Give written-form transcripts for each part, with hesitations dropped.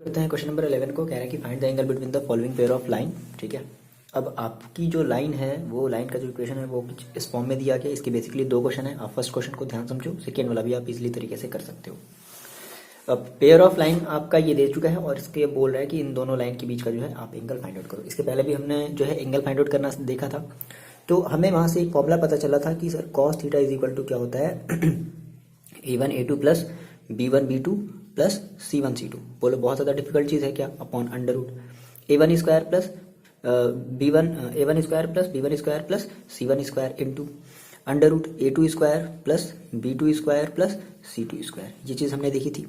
करते हैं question number 11 को। कह रहा है कि find the angle between the following pair of line. ठीक है, अब आपकी जो लाइन है वो लाइन का जो इक्वेशन है वो कुछ इस फॉर्म में दिया गया। इसके बेसिकली दो क्वेश्चन है। आप फर्स्ट क्वेश्चन को ध्यान समझो, सेकेंड वाला भी आप इजीली तरीके से कर सकते हो। अब पेयर ऑफ लाइन आपका ये दे चुका है और इसके बोल रहा है कि इन दोनों लाइन के बीच का जो है आप एंगल फाइंड आउट करो। इसके पहले भी हमने जो है एंगल फाइंड आउट करना देखा था, तो हमें वहाँ से एक फॉर्मूला पता चला था कि sir cos theta is equal to क्या होता है A1 A2 plus B1 B2 plus C1 C2। बोलो बहुत ज़्यादा डिफिकल्ट चीज़ है क्या? Upon under root A1 square plus A1 square plus B1 square plus C1 square into under root A2 square plus B2 square plus C2 square. ये चीज़ हमने देखी थी।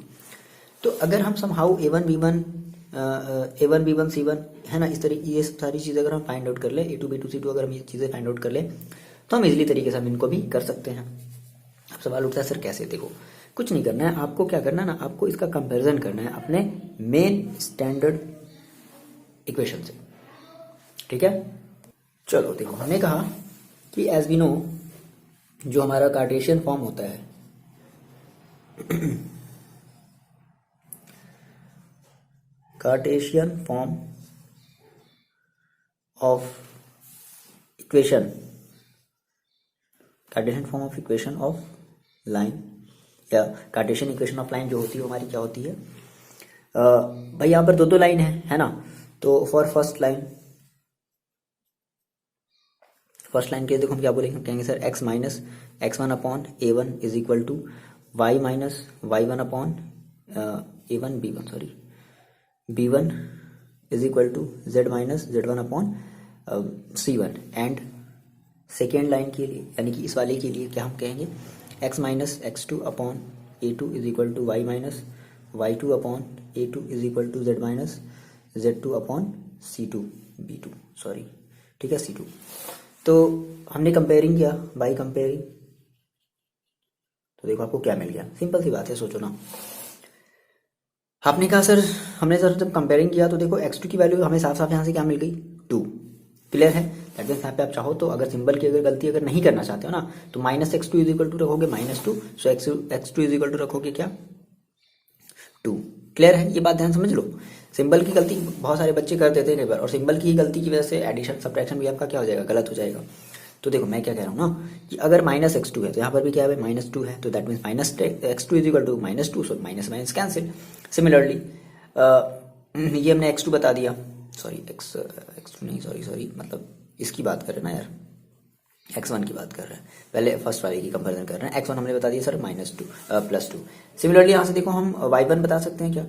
तो अगर हम समहाउ A1 B1 C1 है ना, इस तरीके ये सारी चीज़ें अगर हम फाइंड आउट कर ले, A2 B2 C2 अगर हम ये चीज़ें फाइंड आउट कर ले तो हम इजीली तरीके से हम इनको भी कर सकते हैं। अब सवाल उठता है सर कैसे? देखो कुछ नहीं करना है आपको, क्या करना है ना, आपको इसका कंपैरिजन करना है अपने मेन स्टैंडर्ड इक्वेशन से। ठीक है, चलो देखो हमने कहा कि एज वी नो जो हमारा कार्टेशियन फॉर्म होता है Cartesian form of equation, Cartesian form of equation of line या कार्टेशियन इक्वेशन ऑफ लाइन जो होती है हमारी क्या होती है? भाई यहाँ पर दो लाइन है ना, तो फॉर फर्स्ट लाइन के लिए देखो हम क्या बोलेंगे, कहेंगे sir x minus x1 upon A1 is equal to y minus y1 upon A1 B1 sorry B1 is equal to z minus z1 upon C1। And second line के लिए यानी कि इस वाले के लिए क्या हम कहेंगे, x minus x2 upon A2 is equal to y minus y2 upon A2 is equal to z minus z2 upon C2 B2 sorry, ठीक है C2। तो हमने कंपेयरिंग किया बाई कंपेयरिंग, तो देखो आपको क्या मिल गया। सिंपल सी बात है, सोचो ना। आपने कहा सर हमने सर जब कंपेयरिंग किया तो देखो x2 की वैल्यू हमें साफ साफ यहाँ से क्या मिल गई 2। क्लियर है? दैट मीन्स यहाँ पे आप चाहो तो अगर सिंबल की अगर गलती अगर नहीं करना चाहते हो ना तो minus x2 is equal to रखोगे -2, सो x2 इज इक्वल टू रखोगे क्या 2। क्लियर है? ये बात ध्यान समझ लो। सिंबल की गलती बहुत सारे बच्चे कर देते हैं कई बार, और सिंबल की गलती की वजह से एडिशन सब्ट्रैक्शन भी आपका क्या हो जाएगा, गलत हो जाएगा। तो देखो मैं क्या कह रहा हूँ ना कि अगर माइनस x2 है तो यहाँ पर भी क्या है -2 है, तो that means minus x2 is equal to -2, so minus minus cancel. Similarly ये हमने x2 बता दिया, सॉरी x2 नहीं सॉरी मतलब इसकी बात कर रहे हैं ना यार, x1 की बात कर रहे हैं, पहले फर्स्ट वाले की कंपैरिजन कर रहे हैं। x1 हमने बता दिया सर +2। सिमिलरली यहाँ से देखो हम y1 बता सकते हैं क्या,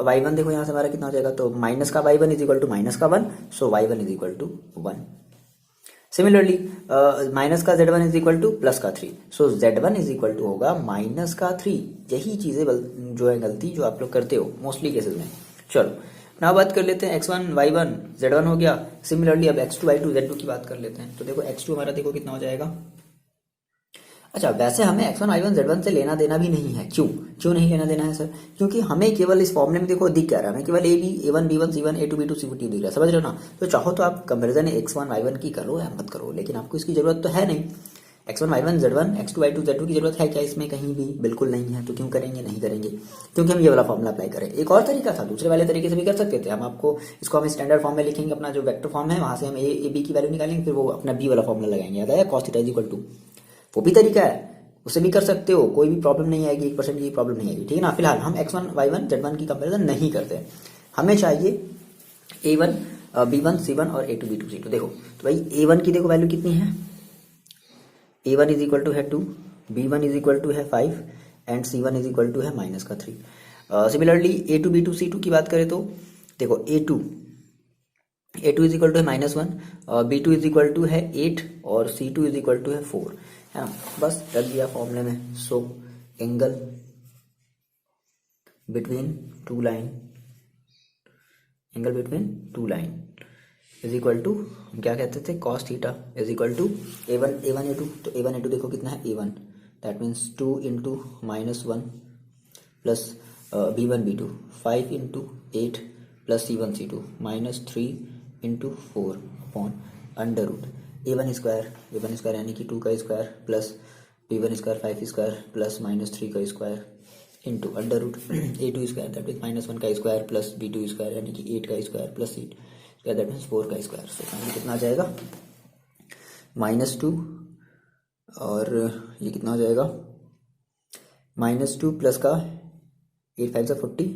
y1 देखो यहाँ से हमारा कितना हो जाएगा, तो माइनस का y1 is equal to minus का 1, so y1 is equal to 1। Similarly minus का z1 is equal to plus का 3, so z1 is equal to होगा माइनस का 3। यही चीजें जो है गलती जो आप लोग करते हो मोस्टली केसेस में। चलो ना बात कर लेते हैं x1 y1 z1 हो गया। सिमिलरली अब x2 y2 z2 की बात कर लेते हैं, तो देखो x2 हमारा देखो कितना हो जाएगा। अच्छा वैसे हमें x1 y1 z1 से लेना देना भी नहीं है। क्यों नहीं लेना देना है सर? क्योंकि हमें केवल इस फॉर्मूले में देखो दिख क्या रहा है, हमें केवल A1 B1 C1 A2 B2 C2 दिख रहा है, समझ रहे हो ना। तो चाहो तो आप कंपेरिजन x1 y1 की करो या मत करो, लेकिन आपको इसकी जरूरत तो है नहीं। x1 y1 z1 x2 y2 z2 की जरूरत है क्या इसमें? कहीं भी बिल्कुल नहीं है। तो क्यों करेंगे? नहीं करेंगे, क्योंकि हम ये वाला फॉर्मूला अप्लाई करें। एक और तरीका था, दूसरे वाले तरीके से भी कर सकते थे हम। आपको इसको हम स्टैंडर्ड फॉर्म में लिखेंगे, अपना जो वेक्टर फॉर्म है वहां से हम ए बी की वैल्यू निकालेंगे, फिर वो अपना बी वाला फॉर्मूला लगाएंगे, याद है cos theta is equal to. वो भी तरीका है, उसे भी कर सकते हो, कोई भी प्रॉब्लम नहीं आएगी, 1% की प्रॉब्लम नहीं आएगी। ठीक है ना। फिलहाल हम x1 y1 z1 की कंपेरिजन नहीं करते, हमें चाहिए A1 B1 C1 और A2 B2 C2। देखो तो भाई A1 की देखो वैल्यू कितनी है, A1 इज इक्वल टू है 2, B1 इज इक्वल टू है 5 and C1 is equal to है -3। सिमिलरली A2 B2 C2 की बात करें तो देखो A2 इज इक्वल टू है -1, B2 इज इक्वल टू है 8 और C2 इज इक्वल टू है 4, है ना। बस रख दिया फॉर्मूले में। So angle between two line is equal to, हम क्या कहते थे, cos theta is equal to A1 A2। तो A1 A2 देखो कितना है A1, that means 2 into -1 plus B1 B2 5 into 8 plus C1 C2 -3 into 4 upon under root A1 square यानी कि 2 का square plus B1 square 5 square plus -3 का square into under root A2 square that means -1 का square plus B2 square यानी कि 8 का square plus C square that means 4 का square. So finally कितना आ जाएगा -2 और ये कितना हो जाएगा -2 प्लस का 8 5 सा 40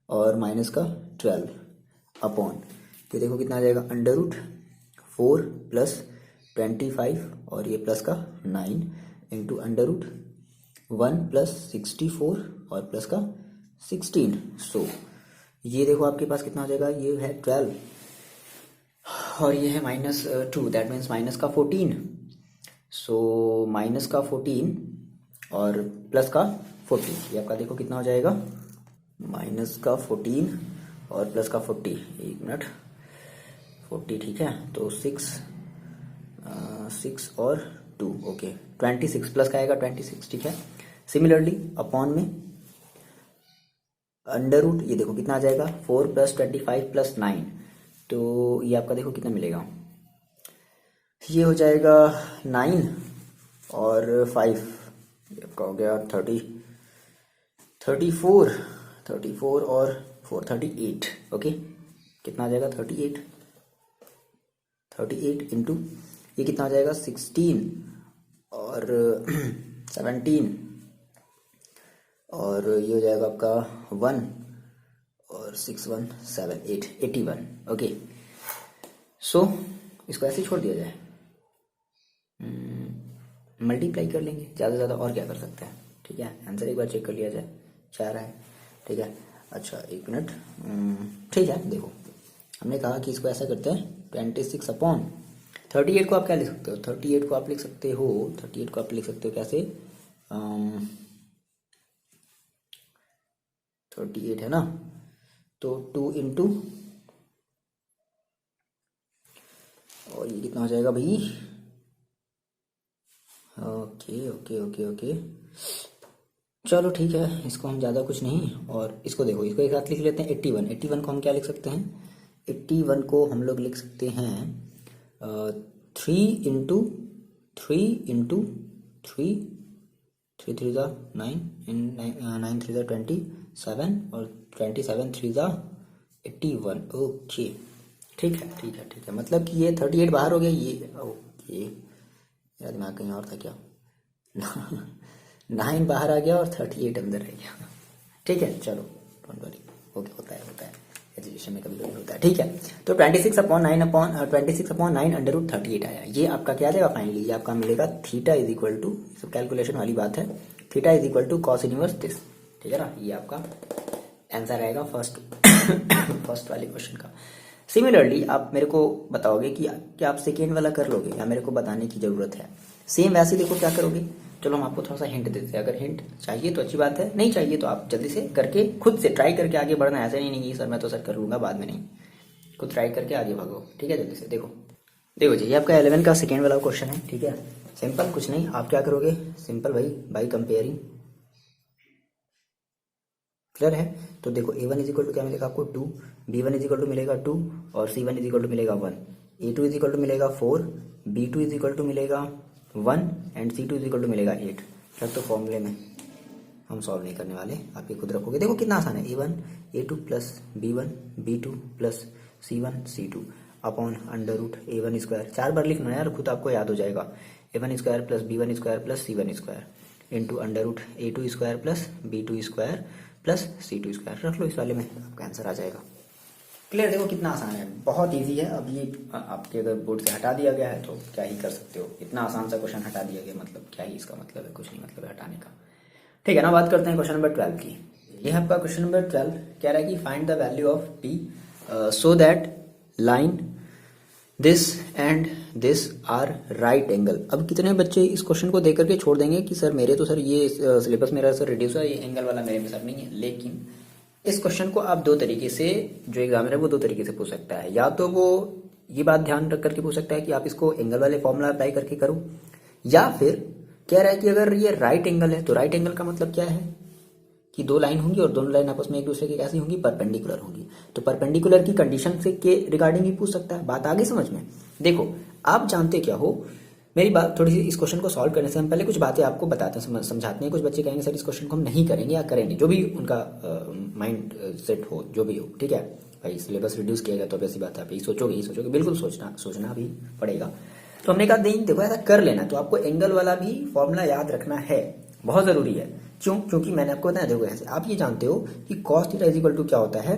और माइनस का 12 अपॉन ये देखो कितना आ जाएगा अंडर रूट 4 प्लस 25 और ये प्लस का 9 इंटू अंडर रूट 1 प्लस 64 और प्लस का 16। सो ये देखो आपके पास कितना हो जाएगा, ये है 12 और ये है -2 दैट मीन्स माइनस का 14। सो माइनस का 14 और प्लस का 40 ये आपका देखो कितना हो जाएगा माइनस का 14 और प्लस का 40 एक मिनट 40 ठीक है तो 6 और 2 ओके 26 प्लस का आएगा 26 ठीक है। सिमिलरली अपॉन में अंडर रूट ये देखो कितना आ जाएगा 4 प्लस 25 प्लस 9 तो ये आपका देखो कितना मिलेगा, ये हो जाएगा 9 और 5 ये आपका हो गया 34 और 4 38 ओके कितना आ जाएगा 38 इंटू ये कितना आ जाएगा 16 और 17 और ये हो जाएगा आपका 1 और 6 1 7 8 81 ओके। सो इसको ऐसे ही छोड़ दिया जाए, मल्टीप्लाई कर लेंगे ज़्यादा से ज़्यादा और क्या कर सकते हैं ठीक है। आंसर एक बार चेक कर लिया जाए 4 है ठीक है। अच्छा एक मिनट ठीक है देखो हमने कहा कि इसको ऐसा करते हैं 26 अपॉन 38 को आप क्या लिख सकते हो 38 को आप लिख सकते हो कैसे 38 है ना तो 2 इंटू और ये कितना हो जाएगा भाई ओके चलो ठीक है इसको हम ज़्यादा कुछ नहीं और इसको देखो इसको एक साथ लिख लेते हैं 81 को हम क्या लिख सकते हैं 81 को हम लोग लिख सकते हैं 3 इंटू 3 3 ज़ा 9 9 3 ज़ा 27 और 27 3 ज़ा 81 ओके ठीक है मतलब कि ये 38 बाहर हो गया ये ओके मेरा दिमाग कहीं और था क्या 9 बाहर आ गया और 38 अंदर रह गया ठीक है चलो डोंट वरी ओके होता है एजुकेशन में कभी कभी होता है ठीक है। तो 26 अपॉन 9 अंडर रूट 38 आया, ये आपका क्या आ जाएगा फाइनली ये आपका मिलेगा थीटा इज इक्वल टू सब कैलकुलेशन वाली बात है theta is equal to cos inverse this ठीक है ना, ये आपका आंसर आएगा फर्स्ट वाले क्वेश्चन का। सिमिलरली आप मेरे को बताओगे कि क्या आप सेकेंड वाला कर लोगे या मेरे को बताने की जरूरत है। सेम वैसे देखो क्या करोगे, चलो हम आपको थोड़ा सा हिंट देते हैं, अगर हिंट चाहिए तो अच्छी बात है, नहीं चाहिए तो आप जल्दी से करके खुद से ट्राई करके आगे बढ़ना। ऐसे नहीं सर मैं तो सर कर लूंगा बाद में, नहीं खुद ट्राई करके आगे भागो ठीक है। जल्दी से देखो जी ये आपका 11 का सेकेंड वाला क्वेश्चन है ठीक है। सिंपल कुछ नहीं, आप क्या करोगे सिंपल भाई बाई कंपेयरिंग क्लियर है। तो देखो A1 इज इक्वल टू क्या मिलेगा आपको 2, B1 इज इक्वल टू मिलेगा 2 और C1 इज इक्वल टू मिलेगा 1, A2 इज इक्वल टू मिलेगा 4, B2 इज इक्वल टू मिलेगा 1 and C2 is equal to मिलेगा 8। सर तो फॉर्मूले में हम सॉल्व नहीं करने वाले, आप ये खुद रखोगे। देखो कितना आसान है, A1 A2 plus B1 B2 plus C1 C2 upon under root A1 square, 4 बार लिखना है यार खुद आपको याद हो जाएगा, A1 square plus B1 square plus C1 square into under root A2 square plus B2 square plus C2 square रख लो, इस वाले में आपका आंसर आ जाएगा। क्लियर, देखो कितना आसान है, बहुत इजी है। अब ये आपके अगर बोर्ड से हटा दिया गया है तो क्या ही कर सकते हो, इतना आसान सा क्वेश्चन हटा दिया गया, मतलब क्या ही इसका मतलब है, कुछ नहीं मतलब है हटाने का। ठीक है ना, बात करते हैं क्वेश्चन नंबर 12 की। ये है आपका क्वेश्चन नंबर 12, कह रहा है कि find the value of P so that line this and this are right angle. अब कितने बच्चे इस क्वेश्चन को देख करके छोड़ देंगे कि सर मेरे तो सर ये सिलेबस मेरा सर रिड्यूस है, ये एंगल वाला मेरे में सर नहीं है। लेकिन इस क्वेश्चन को आप दो तरीके से, जो एग्जामिनर है वो दो तरीके से पूछ सकता है। या तो वो ये बात ध्यान रख करके पूछ सकता है कि आप इसको एंगल वाले फॉर्मूला अप्लाई करके करो, या फिर कह रहा है कि अगर ये राइट एंगल है तो राइट एंगल का मतलब क्या है कि दो लाइन होंगी और दोनों लाइन आपस में एक दूसरे के कैसी होंगी, परपेंडिकुलर होंगी। तो परपेंडिकुलर की कंडीशन से के रिगार्डिंग भी पूछ सकता है। बात आगे समझ में। देखो आप जानते क्या हो मेरी बात थोड़ी सी, इस क्वेश्चन को सॉल्व करने से हम पहले कुछ बातें आपको बताते हैं, समझाते हैं। कुछ बच्चे कहेंगे सर इस क्वेश्चन को हम नहीं करेंगे या करेंगे, जो भी उनका माइंड सेट हो, जो भी हो, ठीक है भाई। सिलेबस रिड्यूस किया गया तो ऐसी बात है, आप यही सोचोगे, बिल्कुल सोचना भी पड़ेगा। तो हमने कहा नहीं देखो ऐसा कर लेना, तो आपको एंगल वाला भी फॉर्मूला याद रखना है, बहुत जरूरी है। क्योंकि मैंने आपको बताया, देखो ऐसे आप ये जानते हो कि cos theta is equal to क्या होता है,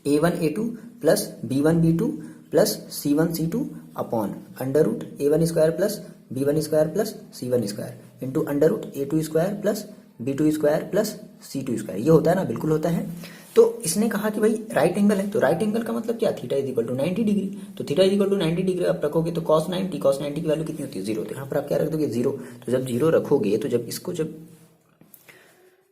a1 a2 plus b1 b2 plus c1 c2 upon under root a1 square plus b1 square plus c1 square into under root a2 square plus b2 square plus c2 square. ये होता है ना, बिल्कुल होता है। तो इसने कहा कि भाई राइट एंगल है, तो राइट एंगल का मतलब क्या, theta is equal to 90 degree. तो theta is equal to 90 degree आप रखोगे तो cos 90 की वैल्यू कितनी होती है, 0। तो यहाँ पर आप क्या रख दोगे, 0। तो जब 0 रखोगे तो जब इसको जब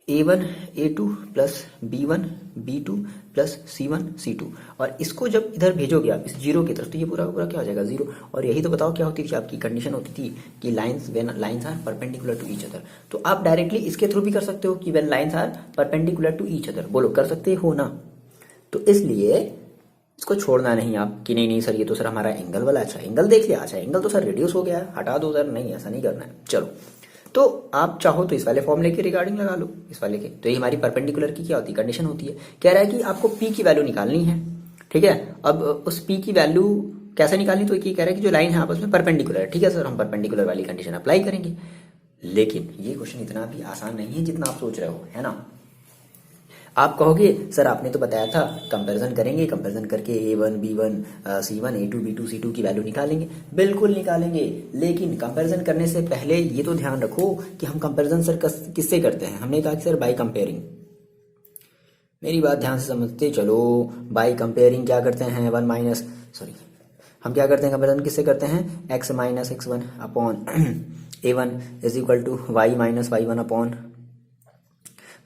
a1 a2 plus b1 b2 plus c1 c2 और इसको जब इधर भेजोगे आप इस 0 की तरफ, तो ये पूरा का पूरा क्या हो जाएगा, 0। और यही तो बताओ क्या होती थी आपकी कंडीशन, होती थी कि lines when lines are perpendicular to each other. तो आप डायरेक्टली इसके थ्रू भी कर सकते हो कि when lines are perpendicular to each other, बोलो कर सकते हो ना। तो इसलिए इसको छोड़ना नहीं आप कि नहीं सर ये तो सर हमारा एंगल वाला, अच्छा एंगल देख लिया, अच्छा एंगल तो सर रिड्यूस हो गया, हटा दो सर, नहीं ऐसा नहीं करना है। चलो तो आप चाहो तो इस वाले फॉर्मूले के रिगार्डिंग लगा लो, इस वाले के। तो ये हमारी परपेंडिकुलर की क्या होती है, कंडीशन होती है। कह रहा है कि आपको p की वैल्यू निकालनी है, ठीक है। अब उस p की वैल्यू कैसे निकालनी, तो ये कह रहा है कि जो लाइन है आपस में परपेंडिकुलर है, ठीक है सर, हम परपेंडिकुलर वाली कंडीशन अप्लाई करेंगे। लेकिन ये क्वेश्चन इतना भी आसान नहीं है जितना आप सोच रहे हो, है ना। आप कहोगे सर आपने तो बताया था कंपैरिजन करेंगे, कंपैरिजन करके a1 b1 c1 a2 b2 c2 की वैल्यू निकालेंगे। बिल्कुल निकालेंगे, लेकिन कंपैरिजन करने से पहले ये तो ध्यान रखो कि हम कंपैरिजन सर किससे करते हैं। हमने कहा कि सर बाय कंपेयरिंग, मेरी बात ध्यान से समझते चलो। बाय कंपेयरिंग क्या करते हैं, हम क्या करते हैं, कंपैरिजन किससे करते हैं, x minus x1 upon a1 is equal to y minus y1 upon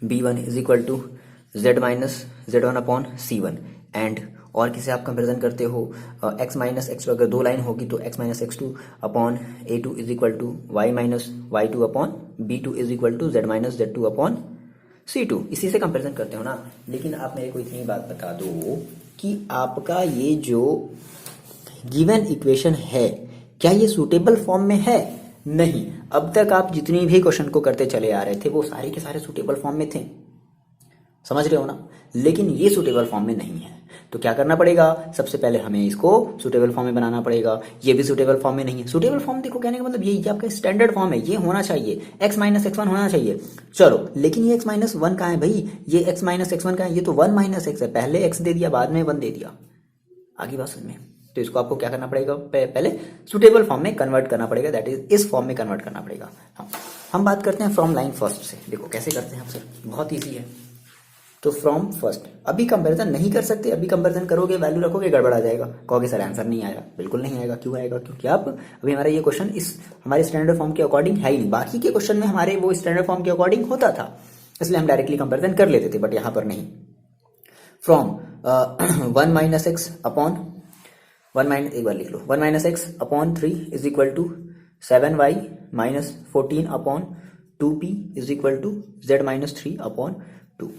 b1 is equal to z minus z1 upon c1 and, और किसे आप कंपेरिजन करते हो, x माइनस x2, अगर दो लाइन होगी तो x minus x2 upon a2 is equal to y minus y2 upon b2 is equal to z minus z2 upon c2, इसी से कंपेरिजन करते हो ना। लेकिन आप मेरे को इतनी बात बता दो कि आपका ये जो गिवन इक्वेशन है क्या ये सूटेबल फॉर्म में है, नहीं। अब तक आप जितनी भी क्वेश्चन को करते चले आ रहे थे वो सारे के सारे सूटेबल फॉर्म में थे, समझ रहे हो ना। लेकिन ये सूटेबल फॉर्म में नहीं है, तो क्या करना पड़ेगा, सबसे पहले हमें इसको सूटेबल फॉर्म में बनाना पड़ेगा। ये भी सूटेबल फॉर्म में नहीं है। सूटेबल फॉर्म देखो कहने का मतलब ये आपका स्टैंडर्ड फॉर्म है, ये होना चाहिए, x माइनस x1 होना चाहिए। चलो लेकिन ये x माइनस 1 कहाँ है भाई, ये x माइनस x1 कहाँ है, ये तो 1 माइनस x है, पहले x दे दिया बाद में 1 दे दिया, आगे बात समझ में। तो इसको आपको क्या करना पड़ेगा, पहले सूटेबल फॉर्म में कन्वर्ट करना पड़ेगा, दैट इज इस फॉर्म में कन्वर्ट करना पड़ेगा। हम बात करते हैं फ्रॉम लाइन फर्स्ट से। देखो कैसे करते हैं आप सर, बहुत ईजी है। तो फ्रॉम फर्स्ट, अभी कंपैरिजन नहीं कर सकते, अभी कंपैरिजन करोगे वैल्यू रखोगे गड़बड़ा जाएगा, कहोगे सर आंसर नहीं आएगा। बिल्कुल नहीं आएगा, क्यों आएगा, क्योंकि आप अभी हमारा ये क्वेश्चन इस हमारे स्टैंडर्ड फॉर्म के अकॉर्डिंग है ही नहीं। बाकी के क्वेश्चन में हमारे वो स्टैंडर्ड फॉर्म के अकॉर्डिंग होता था, इसलिए हम डायरेक्टली कंपैरिजन कर लेते थे, बट यहाँ पर नहीं। From 1 minus x upon 1 minus, एक बार लिख लो, 1 minus x upon 3 is equal to 7y minus 14 upon 2p is equal to z minus 3 upon 2।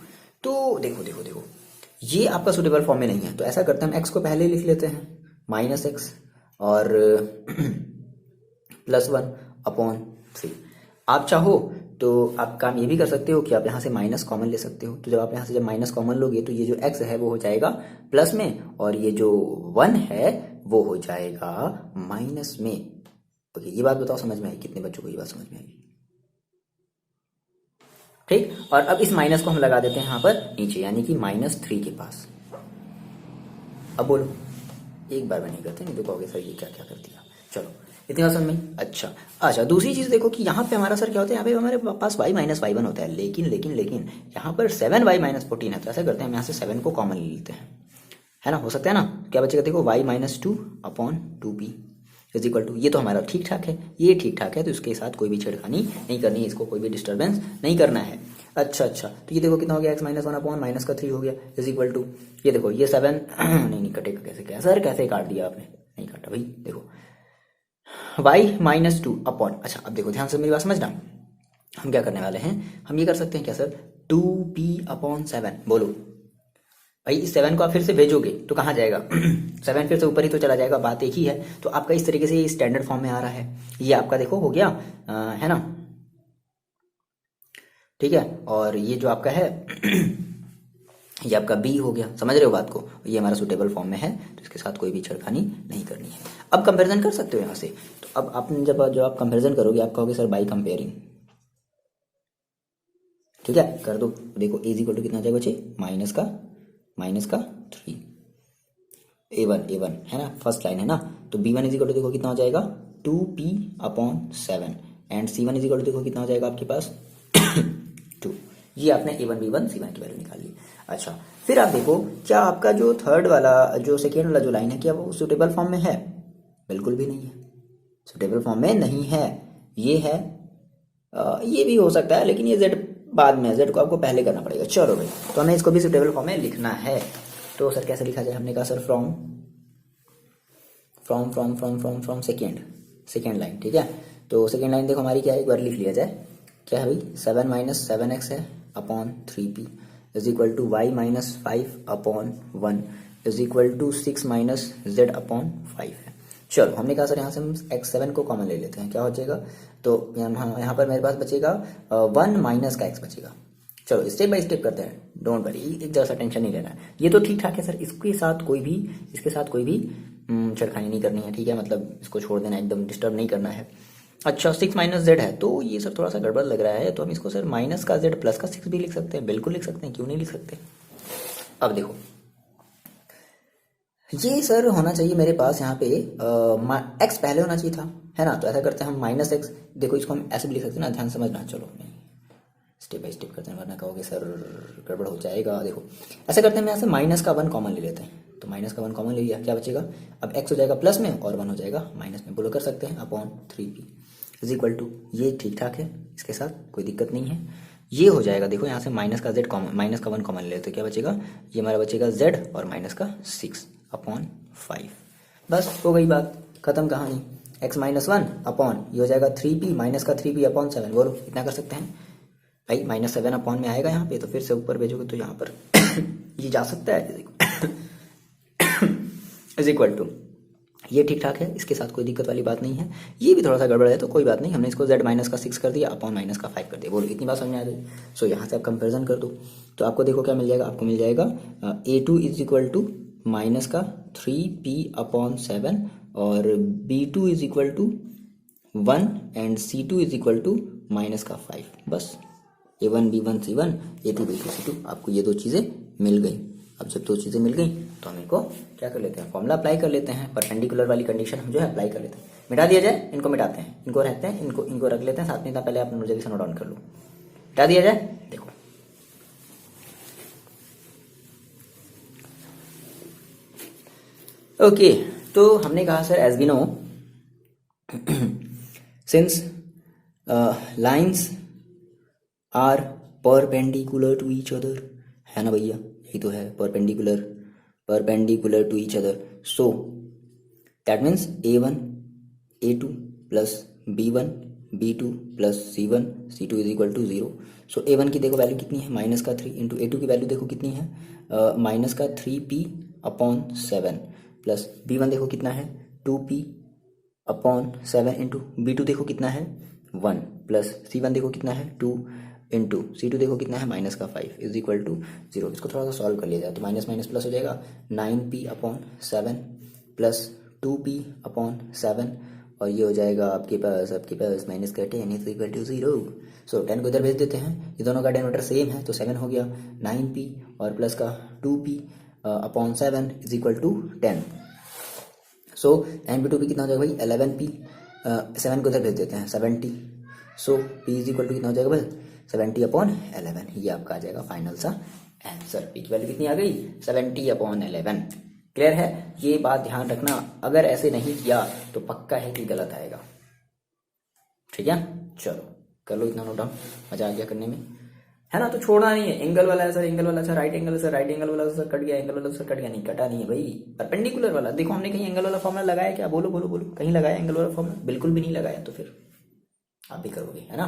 तो देखो देखो देखो ये आपका सुटेबल फॉर्म में नहीं है, तो ऐसा करते हैं हम x को पहले लिख लेते हैं माइनस एक्स और प्लस 1 अपॉन 3। आप चाहो तो आप काम ये भी कर सकते हो कि आप यहाँ से माइनस कॉमन ले सकते हो। तो जब आप यहाँ से जब माइनस कॉमन लोगे तो ये जो x है वो हो जाएगा प्लस में, और ये जो 1 है वो हो जाएगा माइनस में। ओके, ये बात बताओ समझ में आई, कितने बच्चों को ये बात समझ में आई, ठीक। और अब इस माइनस को हम लगा देते हैं यहाँ पर नीचे, यानी कि -3 के पास। अब बोलो, एक बार में नहीं करते, नहीं तो कहोगे सर ये क्या क्या कर दिया। चलो इतनी बात समझ में। अच्छा दूसरी चीज देखो कि यहाँ पे हमारा सर क्या होता है, यहाँ पे हमारे पास y माइनस y1 होता है, लेकिन यहाँ पर 7y माइनस 14 है। तो ऐसा करते हैं हम यहाँ से 7 को कॉमन ले लेते हैं, है ना, हो सकता है ना। क्या बचेगा, देखो y minus 2 upon 2p is equal to, ये तो हमारा ठीक ठाक है, ये ठीक ठाक है, तो इसके साथ कोई भी छेड़खानी नहीं करनी है, इसको कोई भी डिस्टर्बेंस नहीं करना है। अच्छा तो ये देखो कितना हो गया, x माइनस 1 अपॉन माइनस का 3 हो गया इज इक्वल टू, ये देखो ये 7 नहीं कटेगा, कैसे क्या सर, कैसे काट दिया आपने, नहीं काटा भाई। देखो y माइनस 2 अपॉन, अच्छा अब देखो ध्यान से मेरी बात समझना, हम क्या करने वाले हैं, हम ये कर सकते हैं क्या सर, 2p अपॉन 7, बोलो भाई इस 7 को आप फिर से भेजोगे तो कहाँ जाएगा 7 फिर से ऊपर ही तो चला जाएगा, बात एक ही है। तो आपका इस तरीके से ये स्टैंडर्ड फॉर्म में आ रहा है। ये आपका देखो हो गया, है ना, ठीक है। और ये जो आपका है ये आपका बी हो गया, समझ रहे हो बात को। ये हमारा सुटेबल फॉर्म में है, तो इसके साथ कोई भी छेड़खानी नहीं करनी है। अब कंपैरिजन कर सकते हो यहाँ से। तो अब आपने जब आप कंपैरिजन करोगे आप कहोगे सर बाई कंपेयरिंग, ठीक है, कर दो। देखो ए इक्वल टू कितना आ जाएगा बच्चे, माइनस का 3, A1 है ना, फर्स्ट लाइन है ना। तो B1 इज इक्वल टू देखो कितना हो जाएगा 2P/7 and C1 is equal to देखो कितना हो जाएगा आपके पास 2। ये आपने A1 B1 C1 की वैल्यू निकाल ली। अच्छा, फिर आप देखो क्या आपका जो थर्ड वाला जो सेकेंड वाला जो लाइन है क्या वो सुटेबल फॉर्म में है? बिल्कुल भी नहीं है, सुटेबल फॉर्म में नहीं है। ये है, ये भी हो सकता है, लेकिन ये Z बाद में, Z को आपको पहले करना पड़ेगा। चलो भाई, तो हमें इसको भी सुटेबल फॉर्म में लिखना है। तो सर कैसे लिखा जाए? हमने कहा सर फ्रॉम सेकेंड लाइन, ठीक है। तो सेकेंड लाइन देखो हमारी क्या है, एक बार लिख लिया जाए। क्या है भाई, 7 - 7x है upon 3p is equal to y - 5/1 is equal to 6 - z upon 5 है। चलो हमने कहा सर यहाँ से हम x7 को कॉमन ले लेते हैं, क्या हो जाएगा? तो यहाँ पर मेरे पास बचेगा 1 माइनस का x बचेगा। चलो स्टेप बाय स्टेप करते हैं, डोंट वरी, एक जैसा टेंशन नहीं लेना है। ये तो ठीक ठाक है सर, इसके साथ कोई भी छेड़खानी नहीं करनी है, ठीक है, मतलब इसको छोड़ देना, एकदम डिस्टर्ब नहीं करना है। अच्छा 6 - z है, तो ये सर थोड़ा सा गड़बड़ लग रहा है, तो हम इसको सर माइनस का z प्लस का 6 भी लिख सकते हैं, बिल्कुल लिख सकते हैं, क्यों नहीं लिख सकते। अब देखो ये सर होना चाहिए मेरे पास यहाँ पे x पहले होना चाहिए था, है ना। तो ऐसा करते हैं हम -x, देखो इसको हम ऐसे भी लिख सकते हैं ना, ध्यान समझना। चलो नहीं, स्टेप बाय स्टेप करते हैं, वरना कहोगे सर गड़बड़ हो जाएगा। देखो ऐसा करते हैं, हम यहाँ से -1 कॉमन ले लेते हैं। तो -1 कॉमन ले लिया, क्या बचेगा? अब x हो जाएगा प्लस में और 1 हो जाएगा माइनस में, बोलो कर सकते हैं, upon 3p is equal to, ये ठीक ठाक है, इसके साथ कोई दिक्कत नहीं है। ये हो जाएगा, देखो यहाँ से -1 कॉमन ले लेते, क्या बचेगा? ये हमारा बचेगा z और -6/5। बस हो गई बात, खत्म कहानी। x -1 अपॉन ये हो जाएगा 3p -3p/7, बोलो इतना कर सकते हैं भाई। -7 अपॉन में आएगा यहाँ पे, तो फिर से ऊपर भेजोगे तो यहाँ पर ये जा सकता है इज इक्वल टू, ये ठीक ठाक है, इसके साथ कोई दिक्कत वाली बात नहीं है। ये भी थोड़ा सा गड़बड़ है, तो कोई बात नहीं, हमने इसको z -6 कर दिया अपॉन -5 कर दिया, बोलो इतनी बात समझ में आ गई। सो यहाँ से आप कंपेरिजन कर दो, तो आपको देखो क्या मिल जाएगा, आपको मिल जाएगा A2 is equal to -3p/7 और B2 is equal to 1 and C2 is equal to -5। बस A1 B1 C1 A2 B2 C2, आपको ये दो चीज़ें मिल गई। अब जब दो चीज़ें मिल गई तो हम इनको क्या कर लेते हैं, फॉर्मूला अप्लाई कर लेते हैं, परपेंडिकुलर वाली कंडीशन हम जो है अप्लाई कर लेते हैं। मिटा दिया जाए, इनको मिटाते हैं, इनको रहते हैं, इनको रख लेते हैं साथ में। पहले आप जल्दी से नोट डाउन कर लो, मिटा दिया जाए। देखो ओके, तो हमने कहा sir as we know since lines are perpendicular to each other, है ना भैया, यही तो है, perpendicular to each other. So that means A1 A2 plus B1 B2 plus C1 C2 is equal to 0। So A1 की देखो value कितनी है, -3 इंटू A2 की वैल्यू देखो कितनी है, -3p/7 प्लस B1 देखो कितना है 2p/7 इंटू B2 देखो कितना है 1 प्लस C1 देखो कितना है 2 इंटू C2 देखो कितना है -5 इज इक्वल टू 0। इसको थोड़ा सा सॉल्व कर लिया जाए तो माइनस माइनस प्लस हो जाएगा, 9p/7 प्लस 2p/7 और ये हो जाएगा आपके पास माइनस का 10 इज इक्वल टू 0। सो 10 को इधर भेज देते हैं, ये दोनों का डिनोमिनेटर सेम है तो 7 हो गया, 9p और प्लस का 2p/7 is equal to 10। So 9p/2p कितना हो जाएगा भाई 11p, 7 को इधर भेज देते हैं 70। सो p इज इक्वल टू कितना हो जाएगा भाई 70/11। ये आपका आ जाएगा फाइनल सा आंसर। p की वैल्यू कितनी आ गई 70/11। क्लियर है, ये बात ध्यान रखना, अगर ऐसे नहीं किया तो पक्का है कि गलत आएगा। ठीक है, चलो कर लो इतना नोट डाउन, मजा आ गया करने में, है ना। तो छोड़ना नहीं है, एंगल वाला है सर एंगल वाला, sir right angle, sir right angle वाला सर कट गया, एंगल वाला सर कट गया, नहीं कटा नहीं है भाई, परपेंडिकुलर वाला। देखो हमने कहीं एंगल वाला फॉर्मूला लगाया क्या, बोलो बोलो बोलो, कहीं लगाया एंगल वाला फॉर्मूला? बिल्कुल भी नहीं लगाया, तो फिर आप भी करोगे, है ना।